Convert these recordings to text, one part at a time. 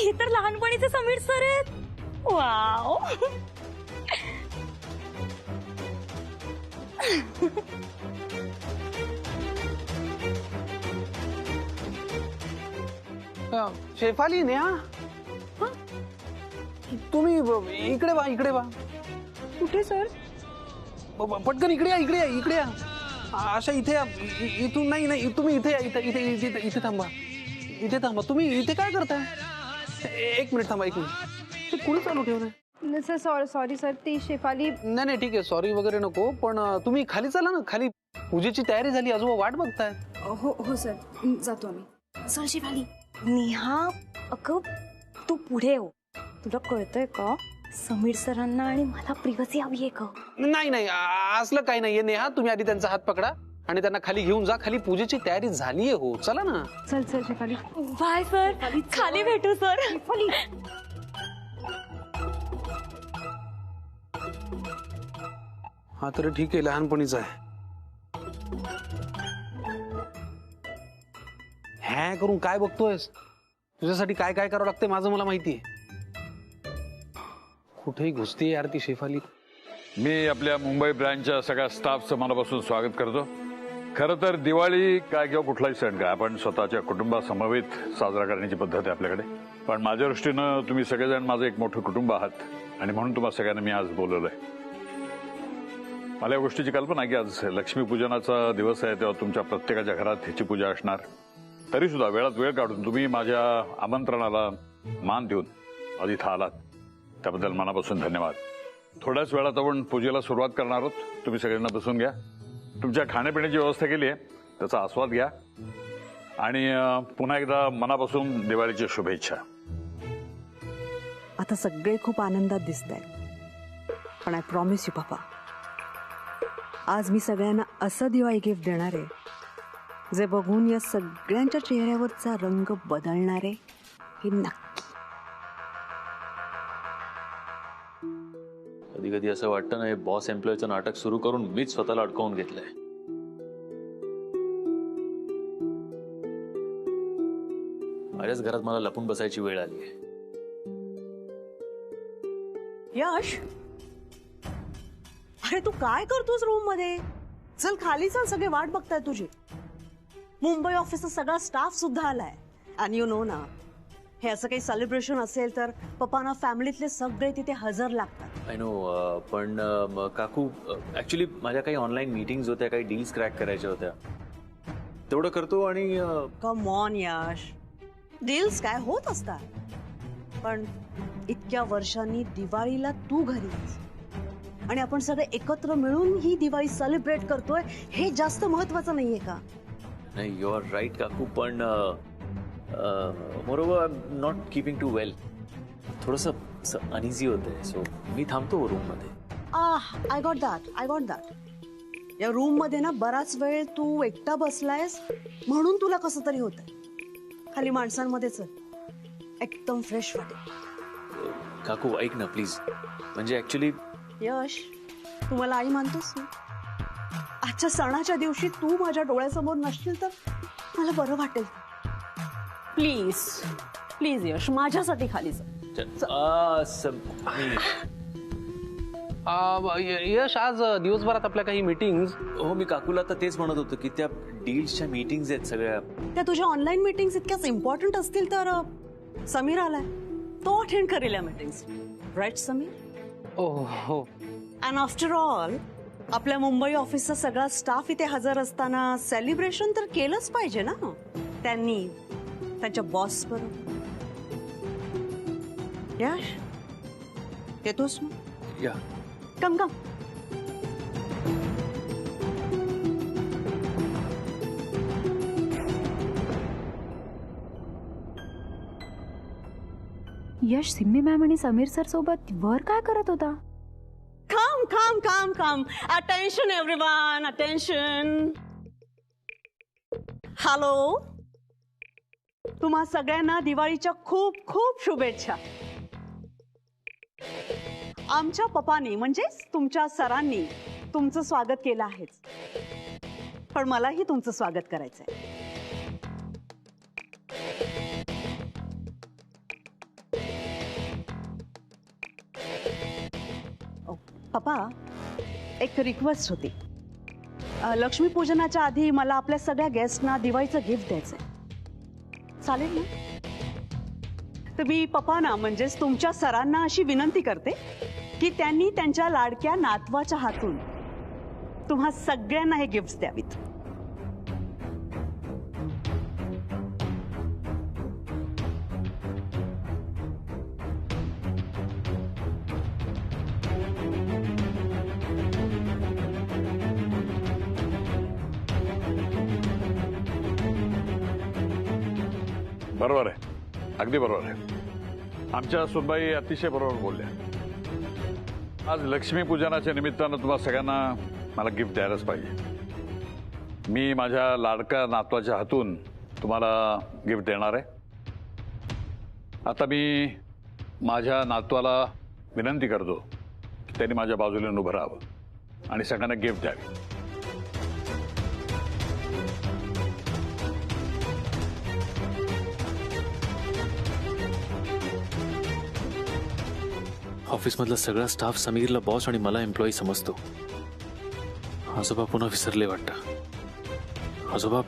हे तर लहानपणीचे समीर सर आहेत. वाव. शेफाली नेहा, तुम्ही इकडे वा, इकडे वा. कुठे सर? पटकन इकडे या, इकडे या, इकडे या. अशा इथे या. इथून नाही नाही, तुम्ही इथे या, इथे इथे इथे इथे थांबा, इथे थांबा. तुम्ही इथे काय करताय? एक मिनिट थांबा, एक मिनिट. ते कुणी चालू ठेवलंय? सर सॉरी सर, ती शेफाली. नाही नाही, ठीक आहे, सॉरी वगैरे नको. पण तुम्ही खाली चला ना, खाली पूजेची तयारी झाली, आजोबा वाट बघताय. हो सर, जातो आम्ही. सर शेफाली. नेहा, अगं तू पुढे हो. तुला कळतंय का, समीर सरांना आणि मला प्रिव्हसी हवी आहे का? नाही नाही, असलं काही नाहीये नेहा. तुम्ही आधी त्यांचा हात पकडा आणि त्यांना खाली घेऊन जा. खाली पूजेची तयारी झालीये. हो, चला ना. चल चल शेफाली. बाय सर, खाली भेटू सर. हा तर ठीक आहे, लहानपणीच आहे. हॅ करून काय बघतोयस? तुझ्यासाठी काय काय करावं लागतंय माझं मला माहितीये. कुठेही घुसतीये यार ती शेफाली. मी आपल्या मुंबई ब्रँचच्या सगळ्या स्टाफचं मनापासून स्वागत करतो. खरं तर दिवाळी काय किंवा कुठलाही सण काय आपण स्वतःच्या कुटुंबासमवेत साजरा करण्याची पद्धत आहे आपल्याकडे. पण माझ्या दृष्टीनं तुम्ही सगळेजण माझं एक मोठं कुटुंब आहात आणि म्हणून तुम्हाला सगळ्यांना मी आज बोलवलंय. मला या गोष्टीची कल्पना आहे की आज लक्ष्मीपूजनाचा दिवस आहे, तेव्हा तुमच्या प्रत्येकाच्या घरात ह्याची पूजा असणार. तरी सुद्धा वेळात वेळ काढून तुम्ही माझ्या आमंत्रणाला मान देऊन आज इथं आलात, त्याबद्दल मनापासून धन्यवाद. थोड्याच वेळात आपण पूजेला सुरुवात करणार आहोत. तुम्ही सगळ्यांना बसून घ्या. तुमच्या खाण्यापिण्याची व्यवस्था केली आहे, त्याचा आस्वाद घ्या आणि पुन्हा एकदा मनापासून दिवाळीची शुभेच्छा. आता सगळे खूप आनंदात दिसत आहेत, पण आय प्रॉमिस यू पापा, आज मी सगळ्यांना असं दिवाळी गिफ्ट देणार आहे जे बघून या सगळ्यांच्या चेहऱ्यावरचा रंग बदलणार आहे, हे नक्की. कधी कधी असं वाटतं ना, हे बॉस एम्प्लॉयचं नाटक सुरू करून मीच स्वतःला अडकवून घेतलंय. माझ्याच घरात मला लपून बसायची वेळ आली आहे. यश, अरे तू काय करतोस रूम मध्ये? चल खाली चल, सगळे वाट बघताय तुझी. मुंबई ऑफिसचा सगळा स्टाफ सुद्धा आलाय. आणि यू नो ना, हे असं काही सेलिब्रेशन असेल तर पप्पांना फॅमिलीतले सगळे तिथे हजर लागतात. आय नो, पण काकू ऍक्च्युली माझ्या काही ऑनलाईन मीटिंग्स होत्या, काही डील्स क्रॅक करायच्या होत्या, तेवढं करतो. आणि कम ऑन यश, डील्स काय होत असतात, पण इतक्या वर्षांनी दिवाळीला तू घरी आहेस आणि आपण सगळे एकत्र मिळून ही दिवाळी सेलिब्रेट करतोय, हे जास्त महत्वाचं नाहीये का? नाही, यू आर राईट काकू, पण moreover I am not keeping too well. थोडंसं अनइझी होतंय, सो मी थांबतो रूम मध्ये. I got that. या रूम मध्ये ना बराच वेळ तू एकटा बसलायस म्हणून तुला कसं तरी होतंय. खाली माणसांमध्ये चल, एकदम फ्रेश वाटेल. काकू ऐक ना प्लीज. म्हणजे ऍक्च्युली यश, तू मला आई मानतोस ना? आजच्या सणाच्या दिवशी तू माझ्या डोळ्यासमोर नसशील तर मला बरं वाटेल. प्लीज प्लीज यश, माझ्यासाठी खाली चल. यश, आज दिवसभरात आपल्या काही मीटिंग्स. हो, मी काकूला आता तेच म्हणत होतो की त्या डील्सच्या मीटिंग्स आहेत सगळ्या. त्या तुझ्या ऑनलाईन मीटिंग्स इतक्याच इम्पॉर्टंट असतील तर समीर आलाय, तो अटेंड करेल या मीटिंग्स. राईट समीर? हो. अँड आफ्टर ऑल आपल्या मुंबई ऑफिसचा सगळा स्टाफ इथे हजर असताना सेलिब्रेशन तर केलंच पाहिजे ना त्यांनी, त्यांच्या बॉस बरोबर. यश, येतोस ना? या. कम. यश सिम्मी मॅम आणि समीर सर सोबत वर काय करत होता? Come. Attention everyone, attention. Hello, तुम्हा सगळ्यांना दिवाळीच्या खूप खूप शुभेच्छा. आमच्या पप्पांनी म्हणजेच तुमच्या सरांनी तुमचं स्वागत केलं आहेच, पण मलाही तुमचं स्वागत करायचंय. पापा, एक रिक्वेस्ट होती. लक्ष्मीपूजनाच्या आधी मला आपल्या सगळ्या गेस्टना दिवाळीचं गिफ्ट द्यायचंय. चालेल ना? तर मी पप्पांना म्हणजेच तुमच्या सरांना अशी विनंती करते की त्यांनी त्यांच्या लाडक्या नातवाच्या हातून तुम्हा सगळ्यांना हे गिफ्ट द्यावीत. बरोबर आहे, अगदी बरोबर आहे. आमच्या सुनबाई अतिशय बरोबर बोलल्या. आज लक्ष्मीपूजनाच्या निमित्तानं तुम्हा सगळ्यांना मला गिफ्ट द्यायलाच पाहिजे. मी माझ्या लाडक्या नातवाच्या हातून तुम्हाला गिफ्ट देणार आहे. आता मी माझ्या नातवाला विनंती करतो की त्यांनी माझ्या बाजूने उभं राहावं आणि सगळ्यांना गिफ्ट द्यावी. ऑफिसमधला सगळा स्टाफ समीरला बॉस आणि मला एम्प्लॉई समजतो. आजोबा पुन्हा विसरले वाटतं. आजोबा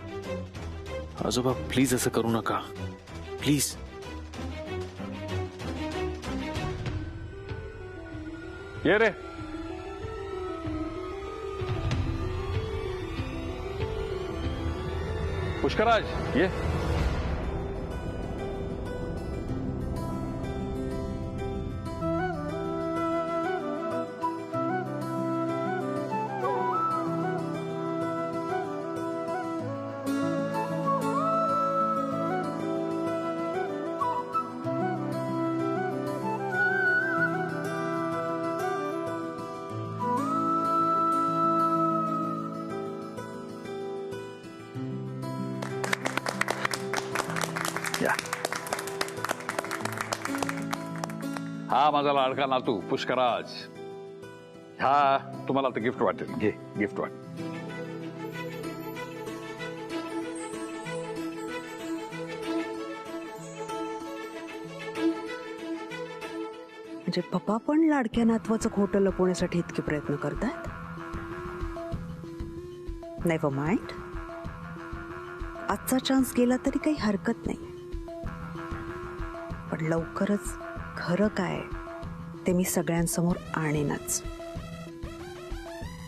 आजोबा प्लीज असं करू नका, प्लीज. ये रे. पुष्कराज ये. हा माझा लाडका नातू पुष्कराज. हा तुम्हाला आता गिफ्ट वाटेल. घे गिफ्ट वाट. म्हणजे पप्पा पण लाडक्या नातवाचं खोटं लपवण्यासाठी इतके प्रयत्न करतात. नेव्हर माइंड, आजचा चान्स गेला तरी काही हरकत नाही. पण लवकरच खरं काय ते मी सगळ्यांसमोर आणेनच.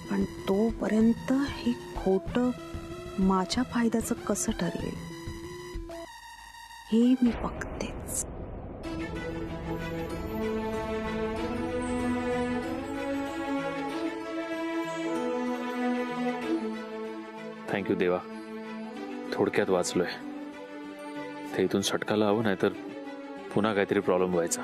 पण तोपर्यंत हे खोटं माझ्या फायद्याचं कसं ठरेल हे मी बघतेच. थँक्यू देवा, थोडक्यात वाचलोय. ते इथून सटकायला हवं, नाहीतर पुन्हा काहीतरी प्रॉब्लेम व्हायचा.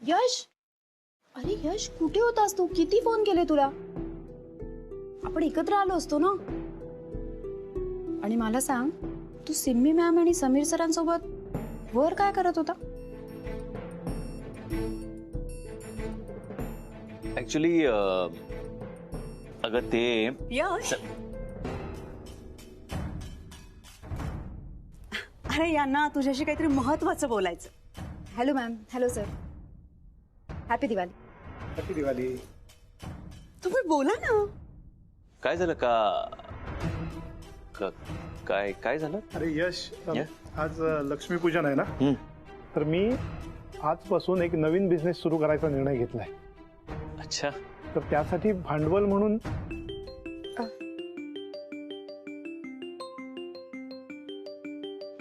यश, अरे यश, कुठे होतास तू? किती फोन केले तुला? आपण एकत्र आलो असतो ना. आणि मला सांग, तू सिम्मी मॅम आणि समीर सरांसोबत वर काय करत होता? ऍक्च्युली अगं ते यश, अरे यांना तुझ्याशी काहीतरी महत्वाचं बोलायचं. Hello ma'am. Hello sir. Happy Diwali. Happy Diwali. तुम्ही बोला ना. काय झालं काय काय झालं? अरे यश, या? आज लक्ष्मीपूजन आहे ना, तर मी आजपासून एक नवीन बिझनेस सुरू करायचा निर्णय घेतलाय. अच्छा. तर त्यासाठी भांडवल म्हणून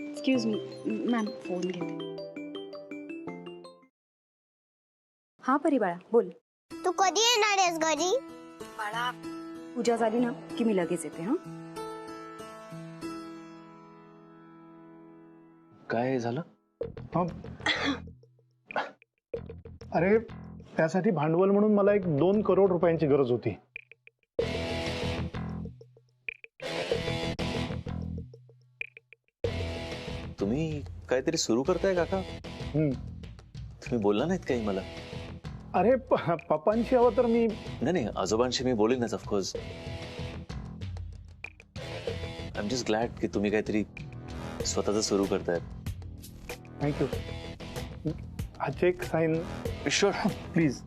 एक्सक्यूज मी मॅम, फोन घेते. हा परी बाळा, बोल. तू कधी येणार आहेस घरी? बाळा, पूजा झाली ना की मी लगेच येते. हा, काय झालं? हा. अरे त्यासाठी भांडवल म्हणून मला एक 2 करोड रुपयांची गरज होती. तुम्ही काहीतरी सुरू करताय काका? तुम्ही बोलला नाहीत काही मला? अरे पप्पांशी हवं तर मी नाही नाही, आजोबांशी मी बोलेनच of course. I am just glad की तुम्ही काहीतरी स्वतःच सुरू करतायत. थँक्यू. हा चेक साईन शुअर. प्लीज.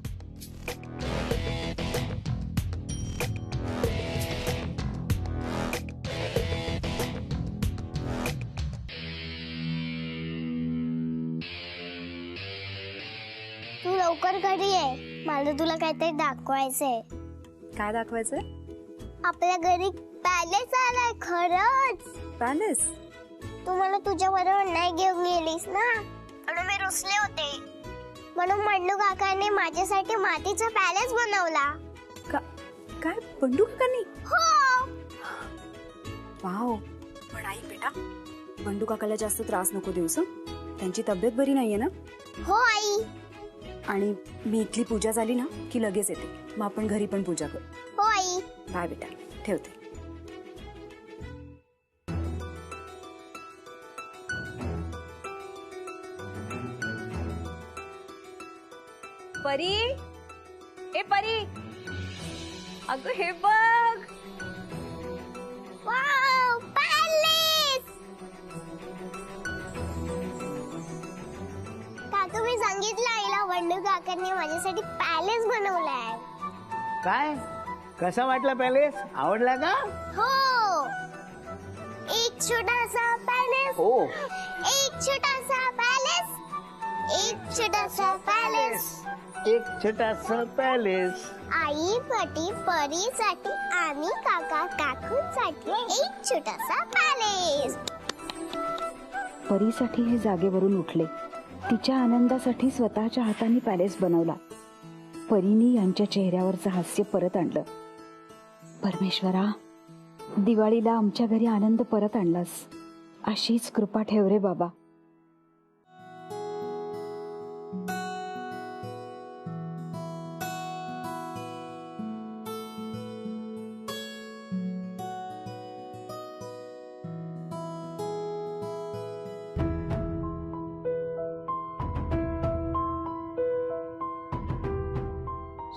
तू लवकर घरी ये, मला तुला काहीतरी दाखवायचंय. काय दाखवायचंय? आपल्या घरी पॅलेस आलाय. खरंच पॅलेस? तू मला तुझ्या बरोबर नाही घेऊन गेलीस ना, म्हणून मी रुसले होते. म्हणून मंडू काकाने माझ्यासाठी मातीचा पॅलेस बनवला. काय बंडू काकांनी? हो. वाव. पण आई बेटा, बंडू काकाला जास्त त्रास नको देऊस हं? त्यांची तब्येत बरी नाहीये ना. हो आई. आणि मी इथली पूजा झाली ना की लगेच येते, मग आपण घरी पण पूजा करू. हो आई. बाय बेटा, ठेवते. परी, ए परी, अगं हे बघ. Wow, palace. काका, मी सांगितलं आईला बंडू काकांनी माझ्यासाठी पॅलेस बनवलाय. काय कसा वाटला पॅलेस? आवडला का? हो. एक छोटासा पॅलेस. हो. एक छोटासा पॅलेस. एक छोटासा पॅलेस. एक छोटासा पॅलेस. आई पटी परीसाठी आणि काका काकूंसाठी एक छोटासा पॅलेस. परीसाठी हे जागेवरून उठले. तिच्या आनंदासाठी स्वतःच्या हाताने पॅलेस बनवला. परीने यांच्या चेहऱ्यावरचं हास्य परत आणलं. परमेश्वरा, दिवाळीला आमच्या घरी आनंद परत आणलास. अशीच कृपा ठेव रे बाबा.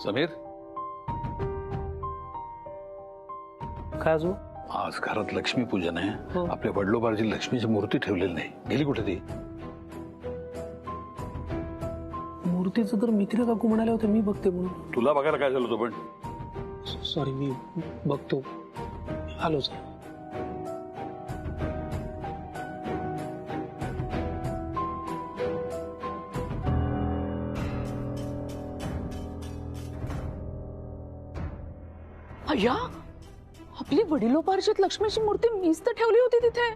समीर, काय अजून? आज घरात लक्ष्मीपूजन आहे. आपल्या वडिलोबाची लक्ष्मीची मूर्ती ठेवलेली नाही. गेली कुठे ती? मूर्तीचं तर मित्र काकू म्हणाले होते मी बघते म्हणून. तुला बघायला काय झालं होतं? पण सॉरी, मी बघतो. आलोच. अय्या, आपली वडिलोपार्जित लक्ष्मीची मूर्ती मीच तर ठेवली होती तिथे.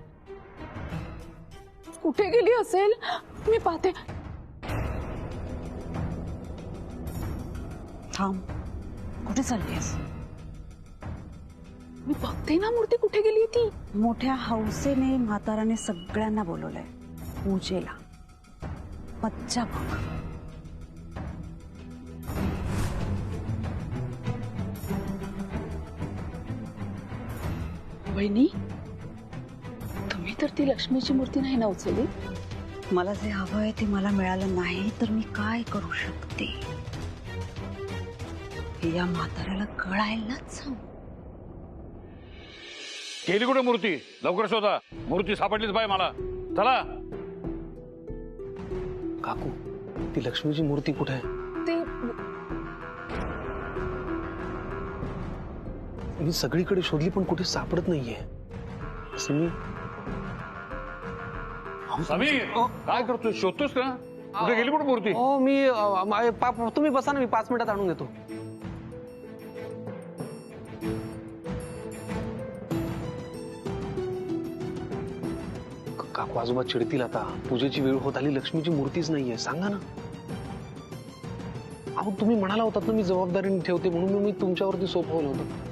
कुठे गेली असेल? मी पाहते. थांब, कुठे चाललीस? मी बघते ना मूर्ती कुठे गेली ती. मोठ्या हौसेने म्हाताराने सगळ्यांना बोलवलंय पूजेला. मज्जा बघ. वहिनी, तुम्ही तर ती लक्ष्मीची मूर्ती नाही ना उचलली. मला जे हवंय ते मला मिळालं नाही तर मी काय करू शकते हे या म्हाताऱ्याला कळायलाच हवं. गेली कुठे मूर्ती? लवकर शोधा. मूर्ती सापडलीच बाय मला. चला. काकू, ती लक्ष्मीची मूर्ती कुठे आहे? ते मी सगळीकडे शोधली पण कुठे सापडत नाहीये. समीर, काय करतोय? शोधतोस का? कुठे गेली कुठे मूर्ती? हो, मी तुम्ही बसा ना, मी 5 मिनिटात आणून देतो. काकू, आजोबा चिडतील आता. पूजेची वेळ होत आली, लक्ष्मीची मूर्तीच नाहीये. सांगा ना. अहो, तुम्ही म्हणाला होतात ना मी जबाबदारीने ठेवते म्हणून मी तुमच्यावरती सोपवलं होतं.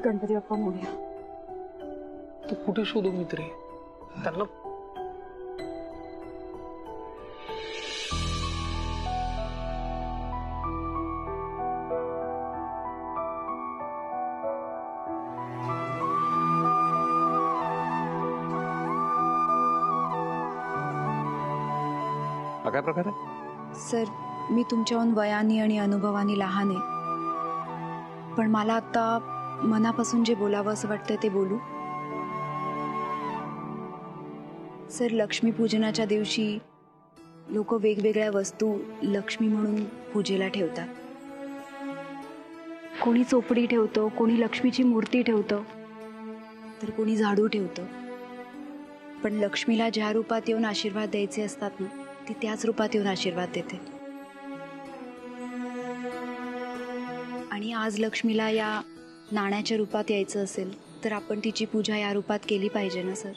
गणपती बाप्पा मोरया. तू कुठे शोधू मित्र? त्यांना हा काय प्रकार आहे? सर, मी तुमच्याहून वयाने आणि अनुभवाने लहान आहे, पण मला आता मनापासून जे बोलावं असं वाटतंय ते बोलू. सर, लक्ष्मीपूजनाच्या दिवशी लोक वेगवेगळ्या वस्तू लक्ष्मी म्हणून पूजेला ठेवतात. कोणी चोपडी ठेवतं, कोणी लक्ष्मीची मूर्ती ठेवतं, तर कोणी झाडू ठेवतं. पण लक्ष्मीला ज्या रूपात येऊन आशीर्वाद द्यायचे असतात ना, ती त्याच रूपात येऊन आशीर्वाद देते. आणि आज लक्ष्मीला या नाण्याच्या रूपात यायचं असेल तर आपण तिची पूजा या रूपात केली पाहिजे ना सर.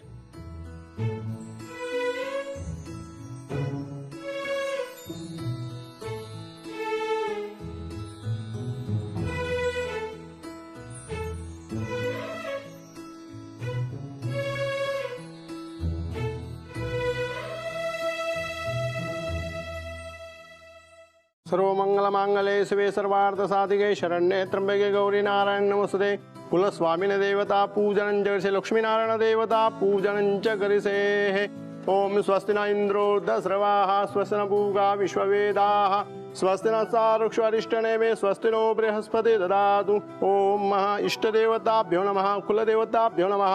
सर्वमंगलमांगल्ये शिवे सर्वार्थसाधिके शरण्ये त्र्यंबके गौरी नारायण नमस्ते. कुलस्वामिने देवता पूजनं च करिष्ये, लक्ष्मीनारायण देवता पूजनं च करिष्ये. ओम स्वस्ति न इंद्रो दस्रवाः स्वस्ति न पूगा विश्ववेदाः स्वस्ति न सारुक्षरिष्टनेमे स्वस्ति नो बृहस्पति ददातु. ओम महा इष्टदेवताभ्यो नमः. कुलदेवताभ्यो नमः.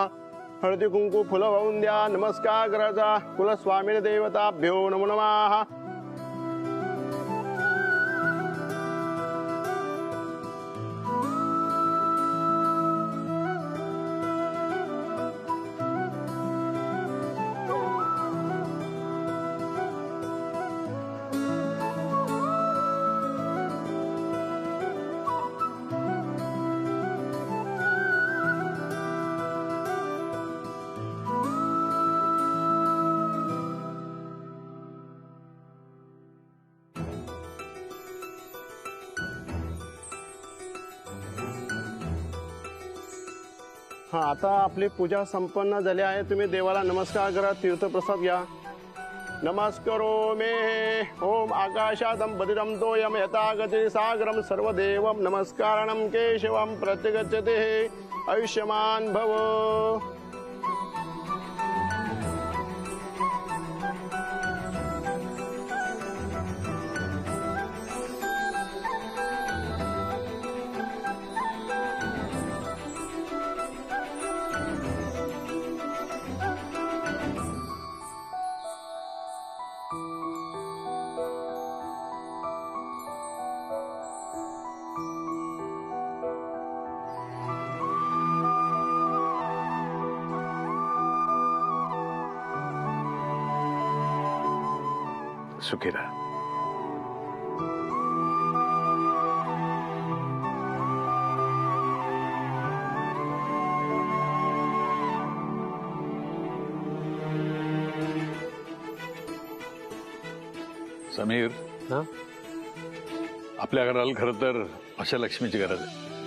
हळदी कुंकू फुलं वाहून द्या, नमस्कार करायचा. कुलस्वामिने देवताभ्यो नमो नमः. हा, आता आपली पूजा संपन्न झाली आहे. तुम्ही देवाला नमस्कार करा, तीर्थप्रसाद घ्या. नमस्कारो मे. ओम आकाशादं बदिरं तोयं यथा गति सागरं सर्वदेवं नमस्कारणं केशवं प्रत्यगच्छते. आयुष्यमान भव. सुखी राहा. समीर, हा? आपल्या घराला खरं तर अशा लक्ष्मीची गरज आहे.